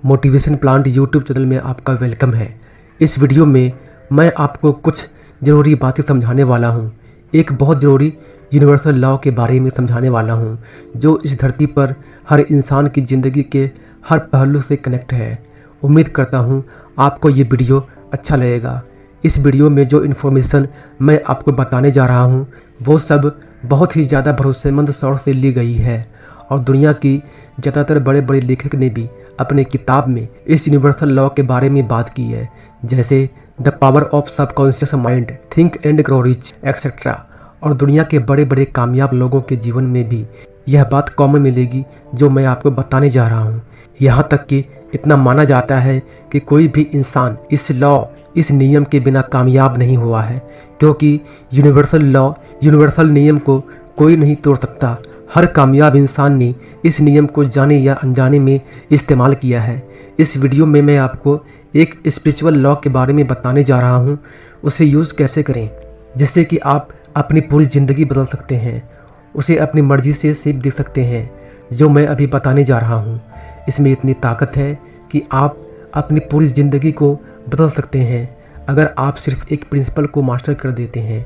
Motivation plant YouTube channel में आपका welcome है। इस वीडियो में मैं आपको कुछ ज़रूरी बातें समझाने वाला हूँ। एक बहुत ज़रूरी यूनिवर्सल लॉ के बारे में समझाने वाला हूँ जो इस धरती पर हर इंसान की ज़िंदगी के हर पहलू से कनेक्ट है। उम्मीद करता हूँ आपको ये वीडियो अच्छा लगेगा। इस वीडियो में जो इन्फॉर्मेशन मैं आपको बताने जा रहा हूँ वो सब बहुत ही ज़्यादा भरोसेमंद सोर्स से ली गई है और दुनिया की ज़्यादातर बड़े बड़े लेखक ने भी अपने किताब में इस यूनिवर्सल लॉ के बारे में बात की है, जैसे the power of subconscious mind, think and grow rich etcetera. और दुनिया के बड़े बड़े कामयाब लोगों के जीवन में भी यह बात कॉमन मिलेगी जो मैं आपको बताने जा रहा हूँ। यहाँ तक कि इतना माना जाता है कि कोई भी इंसान इस नियम के बिना कामयाब नहीं हुआ है, क्योंकि यूनिवर्सल नियम को कोई नहीं तोड़ सकता। हर कामयाब इंसान ने इस नियम को जाने या अनजाने में इस्तेमाल किया है। इस वीडियो में मैं आपको एक स्पिरिचुअल लॉ के बारे में बताने जा रहा हूँ, उसे यूज़ कैसे करें जिससे कि आप अपनी पूरी ज़िंदगी बदल सकते हैं, उसे अपनी मर्जी से शेप दे सकते हैं, जो मैं अभी बताने जा रहा हूँ। इसमें इतनी ताकत है कि आप अपनी पूरी ज़िंदगी को बदल सकते हैं अगर आप सिर्फ एक प्रिंसिपल को मास्टर कर देते हैं,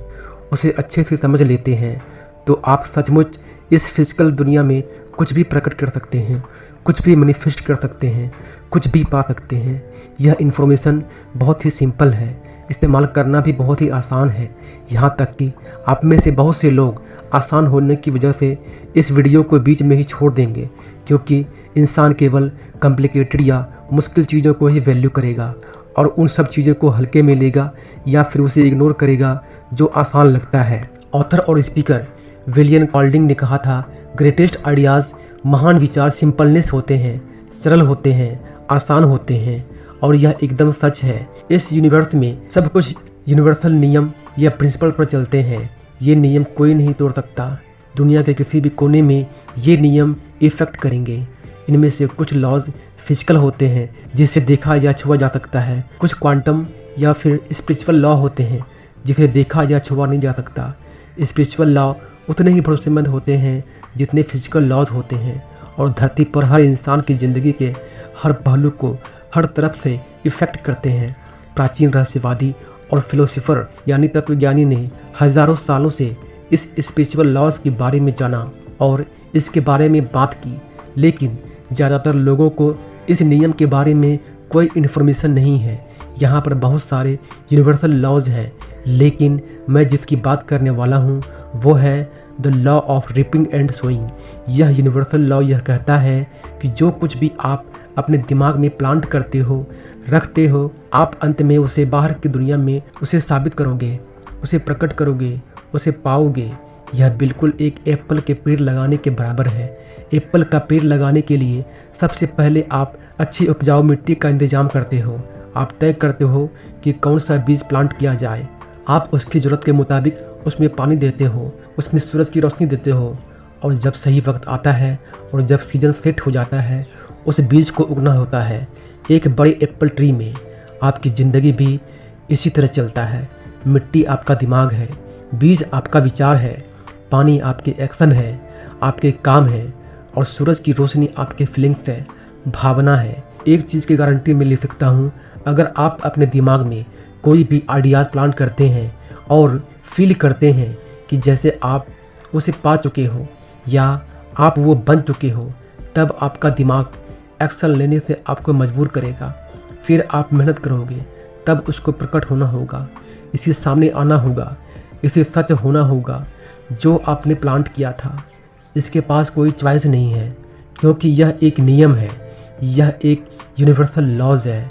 उसे अच्छे से समझ लेते हैं, तो आप सचमुच इस फिजिकल दुनिया में कुछ भी प्रकट कर सकते हैं, कुछ भी मैनिफेस्ट कर सकते हैं, कुछ भी पा सकते हैं। यह इन्फॉर्मेशन बहुत ही सिंपल है, इस्तेमाल करना भी बहुत ही आसान है। यहाँ तक कि आप में से बहुत से लोग आसान होने की वजह से इस वीडियो को बीच में ही छोड़ देंगे, क्योंकि इंसान केवल कॉम्प्लिकेटेड या मुश्किल चीज़ों को ही वैल्यू करेगा और उन सब चीज़ों को हल्के में लेगा या फिर उसे इग्नोर करेगा जो आसान लगता है। ऑथर और स्पीकर विलियम कॉल्डिंग ने कहा था, ग्रेटेस्ट आइडियाज़, महान विचार सिंपलनेस होते हैं, सरल होते हैं, आसान होते हैं। और यह एकदम सच है। इस यूनिवर्स में सब कुछ यूनिवर्सल नियम या प्रिंसिपल पर चलते हैं। ये नियम कोई नहीं तोड़ सकता। दुनिया के किसी भी कोने में ये नियम इफेक्ट करेंगे। इनमें से कुछ लॉज फिजिकल होते हैं जिसे देखा या छुआ जा सकता है, कुछ क्वांटम या फिर स्पिरिचुअल लॉ होते हैं जिसे देखा या छुआ नहीं जा सकता। स्पिरिचुअल लॉ उतने ही भरोसेमंद होते हैं जितने फिजिकल लॉज होते हैं और धरती पर हर इंसान की ज़िंदगी के हर पहलू को हर तरफ से इफेक्ट करते हैं। प्राचीन रहस्यवादी और फिलोसोफर यानी तत्वज्ञानी ने हज़ारों सालों से इस स्पिरिचुअल लॉज के बारे में जाना और इसके बारे में बात की, लेकिन ज़्यादातर लोगों को इस नियम के बारे में कोई इन्फॉर्मेशन नहीं है। यहाँ पर बहुत सारे यूनिवर्सल लॉज हैं, लेकिन मैं जिसकी बात करने वाला हूँ वो है the law of reaping and sowing. यह यूनिवर्सल लॉ यह कहता है कि जो कुछ भी आप अपने दिमाग में प्लांट करते हो, रखते हो, आप अंत में उसे बाहर की दुनिया में उसे साबित करोगे, उसे प्रकट करोगे, उसे पाओगे। यह बिल्कुल एक एप्पल के पेड़ लगाने के बराबर है। एप्पल का पेड़ लगाने के लिए सबसे पहले आप अच्छी उपजाऊ मिट्टी का इंतजाम करते हो। आप तय करते हो कि कौन सा बीज प्लांट किया जाए। आप उसकी ज़रूरत के मुताबिक उसमें पानी देते हो, उसमें सूरज की रोशनी देते हो, और जब सही वक्त आता है और जब सीजन सेट हो जाता है उस बीज को उगना होता है। एक बड़े एप्पल ट्री में आपकी ज़िंदगी भी इसी तरह चलता है। मिट्टी आपका दिमाग है, बीज आपका विचार है, पानी आपके एक्शन है, आपके काम है, और सूरज की रोशनी आपके फीलिंग्स है, भावना है। एक चीज़ की गारंटी मैं ले सकता हूँ, अगर आप अपने दिमाग में कोई भी आइडियाज़ प्लांट करते हैं और फील करते हैं कि जैसे आप उसे पा चुके हो या आप वो बन चुके हो, तब आपका दिमाग एक्शन लेने से आपको मजबूर करेगा। फिर आप मेहनत करोगे, तब उसको प्रकट होना होगा, इसे सामने आना होगा, इसे सच होना होगा जो आपने प्लांट किया था। इसके पास कोई चॉइस नहीं है, क्योंकि यह एक नियम है, यह एक यूनिवर्सल लॉज है।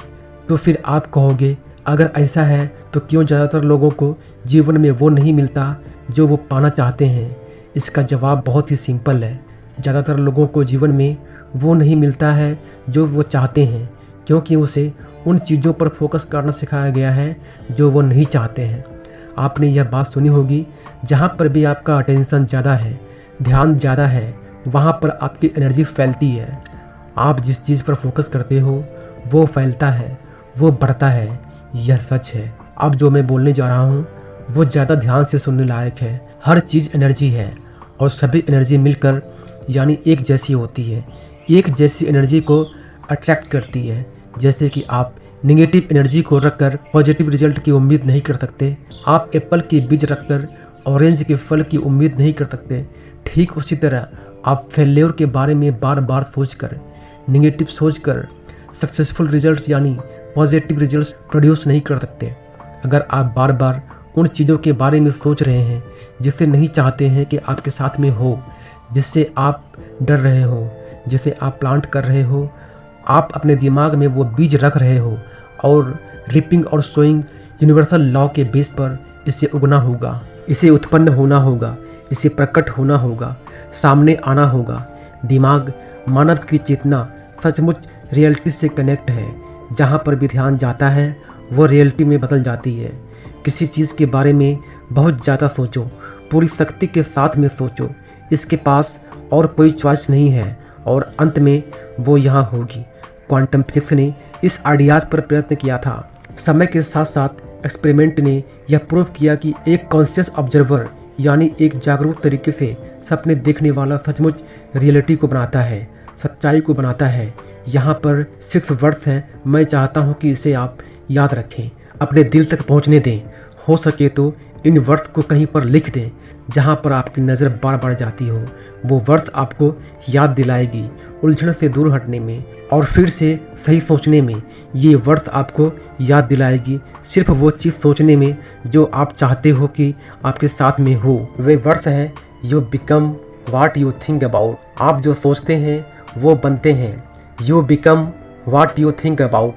तो फिर आप कहोगे, अगर ऐसा है तो क्यों ज़्यादातर लोगों को जीवन में वो नहीं मिलता जो वो पाना चाहते हैं? इसका जवाब बहुत ही सिंपल है। ज़्यादातर लोगों को जीवन में वो नहीं मिलता है जो वो चाहते हैं, क्योंकि उसे उन चीज़ों पर फोकस करना सिखाया गया है जो वो नहीं चाहते हैं। आपने यह बात सुनी होगी, जहाँ पर भी आपका अटेंशन ज़्यादा है, ध्यान ज़्यादा है, वहाँ पर आपकी एनर्जी फैलती है। आप जिस चीज़ पर फोकस करते हो वो फैलता है, वो बढ़ता है। यह सच है। अब जो मैं बोलने जा रहा हूँ वो ज़्यादा ध्यान से सुनने लायक है। हर चीज़ एनर्जी है और सभी एनर्जी मिलकर यानी एक जैसी होती है। एक जैसी एनर्जी को अट्रैक्ट करती है। जैसे कि आप नेगेटिव एनर्जी को रखकर पॉजिटिव रिजल्ट की उम्मीद नहीं कर सकते, आप एप्पल के बीज रखकर ऑरेंज के फल की उम्मीद नहीं कर सकते, ठीक उसी तरह आप फेल्योर के बारे में बार बार सोचकर, नेगेटिव सोचकर सक्सेसफुल रिजल्ट्स यानी पॉजिटिव रिजल्ट्स प्रोड्यूस नहीं कर सकते। अगर आप बार बार उन चीज़ों के बारे में सोच रहे हैं जिसे नहीं चाहते हैं कि आपके साथ में हो, जिससे आप डर रहे हो, जिसे आप प्लांट कर रहे हो, आप अपने दिमाग में वो बीज रख रहे हो और रिपिंग और सोइंग यूनिवर्सल लॉ के बेस पर इसे उगना होगा, इसे उत्पन्न होना होगा, इसे प्रकट होना होगा, सामने आना होगा। दिमाग, मानव की चेतना सचमुच रियलिटी से कनेक्ट है। जहाँ पर भी ध्यान जाता है वो रियलिटी में बदल जाती है। किसी चीज़ के बारे में बहुत ज़्यादा सोचो, पूरी शक्ति के साथ में सोचो, इसके पास और कोई चॉइस नहीं है और अंत में वो यहाँ होगी। क्वांटम फिजिक्स ने इस आइडियाज़ पर प्रयत्न किया था। समय के साथ साथ एक्सपेरिमेंट ने यह प्रूव किया कि एक कॉन्शियस ऑब्जर्वर यानी एक जागरूक तरीके से सपने देखने वाला सचमुच रियलिटी को बनाता है, सच्चाई को बनाता है। यहाँ पर 6 वर्ड्स हैं, मैं चाहता हूँ कि इसे आप याद रखें, अपने दिल तक पहुँचने दें। हो सके तो इन वर्ड्स को कहीं पर लिख दें जहाँ पर आपकी नज़र बार बार जाती हो। वो वर्ड्स आपको याद दिलाएगी उलझन से दूर हटने में और फिर से सही सोचने में। ये वर्ड्स आपको याद दिलाएगी सिर्फ वो चीज़ सोचने में जो आप चाहते हो कि आपके साथ में हो। वे वर्ड्स हैं, you become what you think about. आप जो सोचते हैं वो बनते हैं। You become what you think about.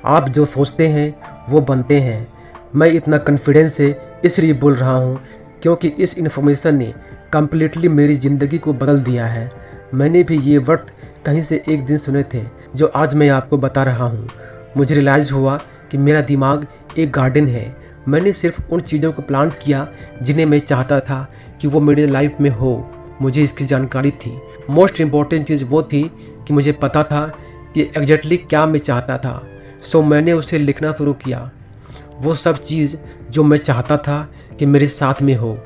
आप जो सोचते हैं वो बनते हैं। मैं इतना कॉन्फिडेंस से इसलिए बोल रहा हूँ क्योंकि इस इन्फॉर्मेशन ने कम्प्लीटली मेरी ज़िंदगी को बदल दिया है। मैंने भी ये वर्ड कहीं से एक दिन सुने थे जो आज मैं आपको बता रहा हूँ। मुझे रियलाइज़ हुआ कि मेरा दिमाग एक गार्डन है। मैंने सिर्फ उन चीज़ों को प्लांट किया जिन्हें मैं चाहता था कि वो मेरे लाइफ में हो। मुझे इसकी जानकारी थी। मोस्ट इम्पॉर्टेंट चीज़ वो थी कि मुझे पता था कि एग्जैक्टली क्या मैं चाहता था। सो मैंने उसे लिखना शुरू किया, वो सब चीज़ जो मैं चाहता था कि मेरे साथ में हो।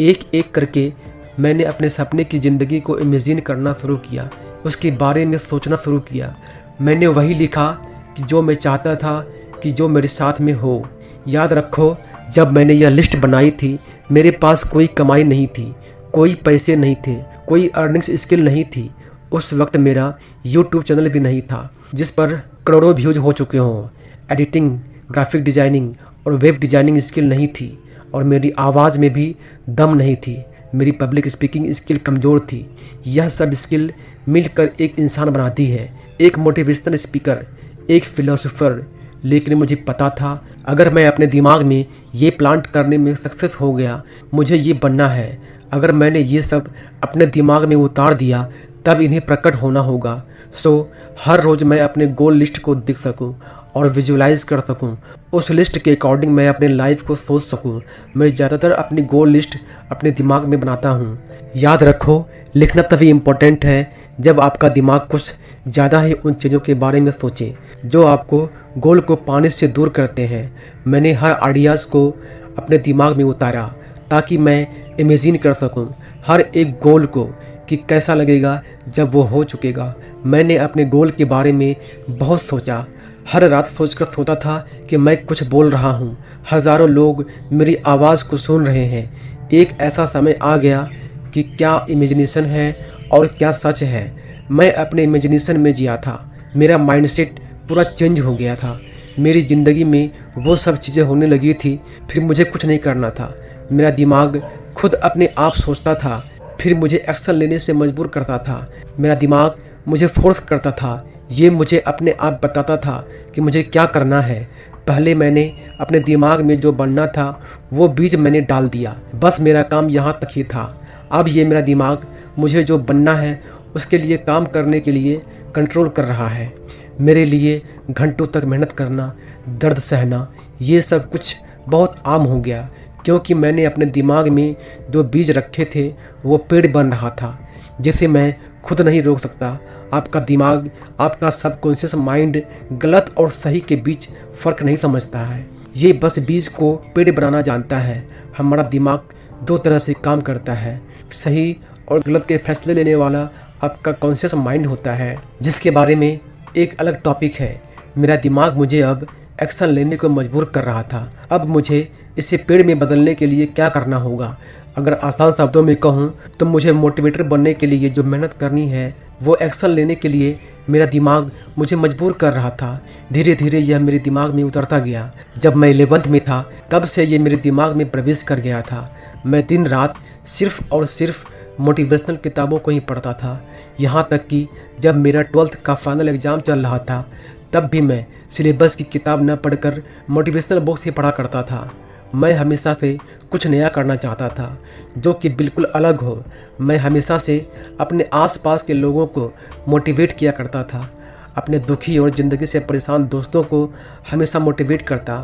एक एक करके मैंने अपने सपने की ज़िंदगी को इमेजिन करना शुरू किया, उसके बारे में सोचना शुरू किया। मैंने वही लिखा कि जो मैं चाहता था कि जो मेरे साथ में हो। याद रखो, जब मैंने यह लिस्ट बनाई थी मेरे पास कोई कमाई नहीं थी, कोई पैसे नहीं थे, कोई अर्निंग्स स्किल नहीं थी। उस वक्त मेरा यूट्यूब चैनल भी नहीं था जिस पर करोड़ों व्यूज हो चुके हों। एडिटिंग, ग्राफिक डिज़ाइनिंग और वेब डिज़ाइनिंग स्किल नहीं थी और मेरी आवाज़ में भी दम नहीं थी। मेरी पब्लिक स्पीकिंग स्किल कमज़ोर थी। यह सब स्किल मिलकर एक इंसान बनाती है, एक मोटिवेशनल स्पीकर, एक फिलोसोफर। लेकिन मुझे पता था अगर मैं अपने दिमाग में ये प्लांट करने में सक्सेस हो गया, मुझे ये बनना है। अगर मैंने ये सब अपने दिमाग में उतार दिया तब इन्हें प्रकट होना होगा। सो हर रोज़ मैं अपने गोल लिस्ट को देख सकूं और विजुलाइज कर सकूं। उस लिस्ट के अकॉर्डिंग मैं अपने लाइफ को सोच सकूं। मैं ज़्यादातर अपनी गोल लिस्ट अपने दिमाग में बनाता हूं। याद रखो, लिखना तभी इम्पोर्टेंट है जब आपका दिमाग कुछ ज़्यादा ही उन चीज़ों के बारे में सोचे जो आपको गोल को पाने से दूर करते हैं। मैंने हर आइडियाज़ को अपने दिमाग में उतारा ताकि मैं इमेजिन कर सकूं हर एक गोल को कि कैसा लगेगा जब वो हो चुकेगा। मैंने अपने गोल के बारे में बहुत सोचा। हर रात सोचकर सोता था कि मैं कुछ बोल रहा हूँ, हज़ारों लोग मेरी आवाज़ को सुन रहे हैं। एक ऐसा समय आ गया कि क्या इमेजिनेशन है और क्या सच है। मैं अपने इमेजिनेशन में जिया था। मेरा माइंडसेट पूरा चेंज हो गया था। मेरी ज़िंदगी में वो सब चीज़ें होने लगी थी। फिर मुझे कुछ नहीं करना था। मेरा दिमाग खुद अपने आप सोचता था, फिर मुझे एक्शन लेने से मजबूर करता था। मेरा दिमाग मुझे फोर्स करता था, ये मुझे अपने आप बताता था कि मुझे क्या करना है। पहले मैंने अपने दिमाग में जो बनना था वो बीज मैंने डाल दिया, बस मेरा काम यहाँ तक ही था। अब ये मेरा दिमाग मुझे जो बनना है उसके लिए काम करने के लिए कंट्रोल कर रहा है। मेरे लिए घंटों तक मेहनत करना, दर्द सहना, ये सब कुछ बहुत आम हो गया क्योंकि मैंने अपने दिमाग में जो बीज रखे थे वो पेड़ बन रहा था जिसे मैं खुद नहीं रोक सकता। आपका दिमाग, आपका सबकॉन्शियस माइंड गलत और सही के बीच फ़र्क नहीं समझता है। ये बस बीज को पेड़ बनाना जानता है। हमारा दिमाग 2 तरह से काम करता है। सही और गलत के फैसले लेने वाला आपका कॉन्शियस माइंड होता है जिसके बारे में एक अलग टॉपिक है। मेरा दिमाग मुझे अब एक्शन लेने को मजबूर कर रहा था। अब मुझे इसे पेड़ में बदलने के लिए क्या करना होगा? अगर आसान शब्दों में कहूँ तो मुझे मोटिवेटर बनने के लिए जो मेहनत करनी है वो एक्शन लेने के लिए मेरा दिमाग मुझे मजबूर कर रहा था। धीरे धीरे यह मेरे दिमाग में उतरता गया। जब मैं 11th में था तब से ये मेरे दिमाग में प्रवेश कर गया था। मैं दिन रात सिर्फ और सिर्फ मोटिवेशनल किताबों को ही पढ़ता था। यहाँ तक कि जब मेरा 12th का फाइनल एग्ज़ाम चल रहा था तब भी मैं सिलेबस की किताब न पढ़कर मोटिवेशनल बुक्स ही पढ़ा करता था। मैं हमेशा से कुछ नया करना चाहता था जो कि बिल्कुल अलग हो। मैं हमेशा से अपने आसपास के लोगों को मोटिवेट किया करता था। अपने दुखी और ज़िंदगी से परेशान दोस्तों को हमेशा मोटिवेट करता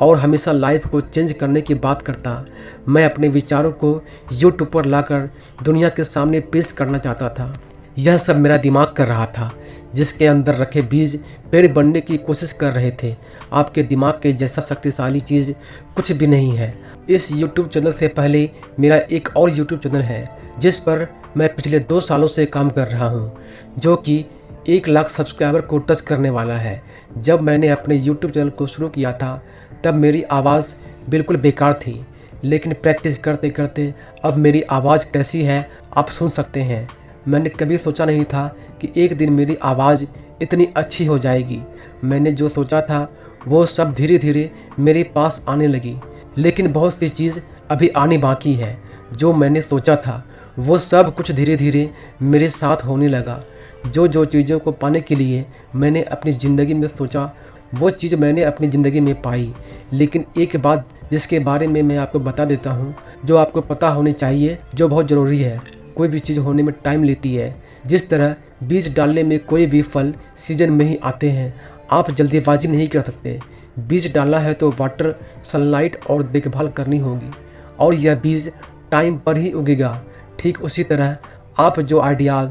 और हमेशा लाइफ को चेंज करने की बात करता। मैं अपने विचारों को यूट्यूब पर लाकर दुनिया के सामने पेश करना चाहता था। यह सब मेरा दिमाग कर रहा था, जिसके अंदर रखे बीज पेड़ बनने की कोशिश कर रहे थे। आपके दिमाग के जैसा शक्तिशाली चीज़ कुछ भी नहीं है। इस YouTube चैनल से पहले मेरा एक और YouTube चैनल है जिस पर मैं पिछले 2 सालों से काम कर रहा हूँ, जो कि 1 लाख सब्सक्राइबर को टच करने वाला है। जब मैंने अपने YouTube चैनल को शुरू किया था तब मेरी आवाज़ बिल्कुल बेकार थी, लेकिन प्रैक्टिस करते करते अब मेरी आवाज़ कैसी है आप सुन सकते हैं। मैंने कभी सोचा नहीं था कि एक दिन मेरी आवाज़ इतनी अच्छी हो जाएगी। मैंने जो सोचा था वो सब धीरे धीरे मेरे पास आने लगी, लेकिन बहुत सी चीज़ अभी आनी बाकी है। जो मैंने सोचा था वो सब कुछ धीरे धीरे मेरे साथ होने लगा। जो चीज़ों को पाने के लिए मैंने अपनी ज़िंदगी में सोचा वो चीज़ मैंने अपनी ज़िंदगी में पाई। लेकिन एक बात जिसके बारे में मैं आपको बता देता हूँ, जो आपको पता होनी चाहिए, जो बहुत ज़रूरी है। कोई भी चीज़ होने में टाइम लेती है। जिस तरह बीज डालने में कोई भी फल सीजन में ही आते हैं, आप जल्दीबाजी नहीं कर सकते। बीज डाला है तो वाटर, सनलाइट और देखभाल करनी होगी और यह बीज टाइम पर ही उगेगा। ठीक उसी तरह आप जो आइडियाज़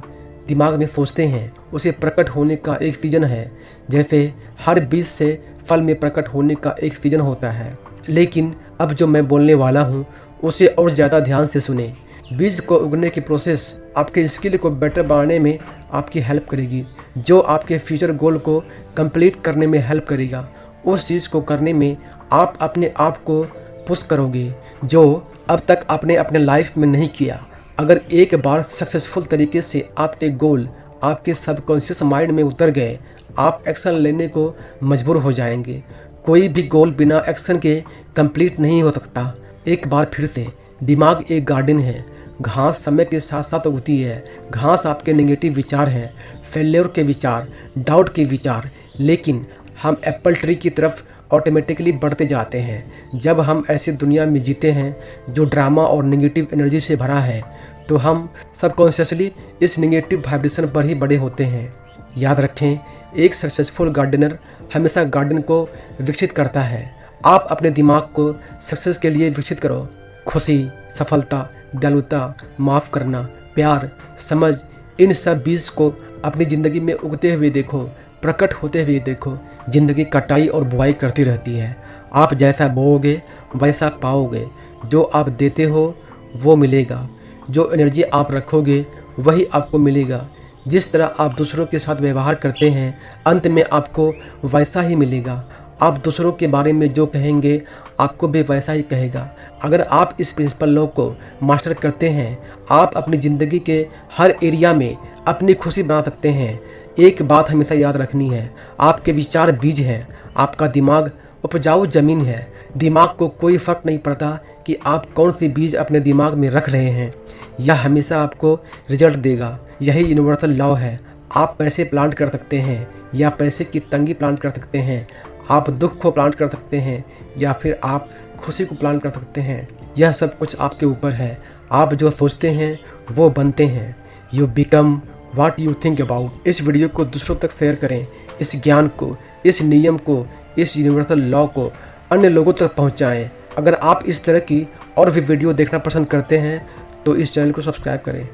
दिमाग में सोचते हैं उसे प्रकट होने का एक सीज़न है। जैसे हर बीज से फल में प्रकट होने का एक सीज़न होता है। लेकिन अब जो मैं बोलने वाला हूँ उसे और ज़्यादा ध्यान से सुने। बीज को उगने की प्रोसेस आपके स्किल को बेटर बनाने में आपकी हेल्प करेगी, जो आपके फ्यूचर गोल को कंप्लीट करने में हेल्प करेगा। उस चीज़ को करने में आप अपने आप को पुश करोगे जो अब तक आपने अपने लाइफ में नहीं किया। अगर एक बार सक्सेसफुल तरीके से आपके गोल आपके सबकॉन्शियस माइंड में उतर गए, आप एक्शन लेने को मजबूर हो जाएंगे। कोई भी गोल बिना एक्शन के कंप्लीट नहीं हो सकता। एक बार फिर से, दिमाग एक गार्डन है। घास समय के साथ साथ उगती है। घास आपके नेगेटिव विचार हैं, फेल्योर के विचार, डाउट के विचार। लेकिन हम एप्पल ट्री की तरफ ऑटोमेटिकली बढ़ते जाते हैं। जब हम ऐसी दुनिया में जीते हैं जो ड्रामा और नेगेटिव एनर्जी से भरा है, तो हम सबकॉन्शियसली इस नेगेटिव वाइब्रेशन पर ही बड़े होते हैं। याद रखें, एक सक्सेसफुल गार्डनर हमेशा गार्डन को विकसित करता है। आप अपने दिमाग को सक्सेस के लिए विकसित करो। खुशी, सफलता, दयालुता, माफ़ करना, प्यार, समझ, इन सब बीज को अपनी ज़िंदगी में उगते हुए देखो, प्रकट होते हुए देखो। ज़िंदगी कटाई और बुआई करती रहती है। आप जैसा बोओगे वैसा पाओगे। जो आप देते हो वो मिलेगा। जो एनर्जी आप रखोगे वही आपको मिलेगा। जिस तरह आप दूसरों के साथ व्यवहार करते हैं, अंत में आपको वैसा ही मिलेगा। आप दूसरों के बारे में जो कहेंगे आपको भी वैसा ही कहेगा। अगर आप इस प्रिंसिपल लॉ को मास्टर करते हैं, आप अपनी ज़िंदगी के हर एरिया में अपनी खुशी बना सकते हैं। एक बात हमेशा याद रखनी है, आपके विचार बीज हैं, आपका दिमाग उपजाऊ ज़मीन है। दिमाग को कोई फ़र्क नहीं पड़ता कि आप कौन सी बीज अपने दिमाग में रख रहे हैं, यह हमेशा आपको रिजल्ट देगा। यही यूनिवर्सल लॉ है। आप पैसे प्लांट कर सकते हैं या पैसे की तंगी प्लांट कर सकते हैं। आप दुख को प्लांट कर सकते हैं या फिर आप खुशी को प्लांट कर सकते हैं। यह सब कुछ आपके ऊपर है। आप जो सोचते हैं वो बनते हैं। You become what you think about. इस वीडियो को दूसरों तक शेयर करें। इस ज्ञान को, इस नियम को, इस यूनिवर्सल लॉ को अन्य लोगों तक पहुंचाएं। अगर आप इस तरह की और भी वीडियो देखना पसंद करते हैं तो इस चैनल को सब्सक्राइब करें।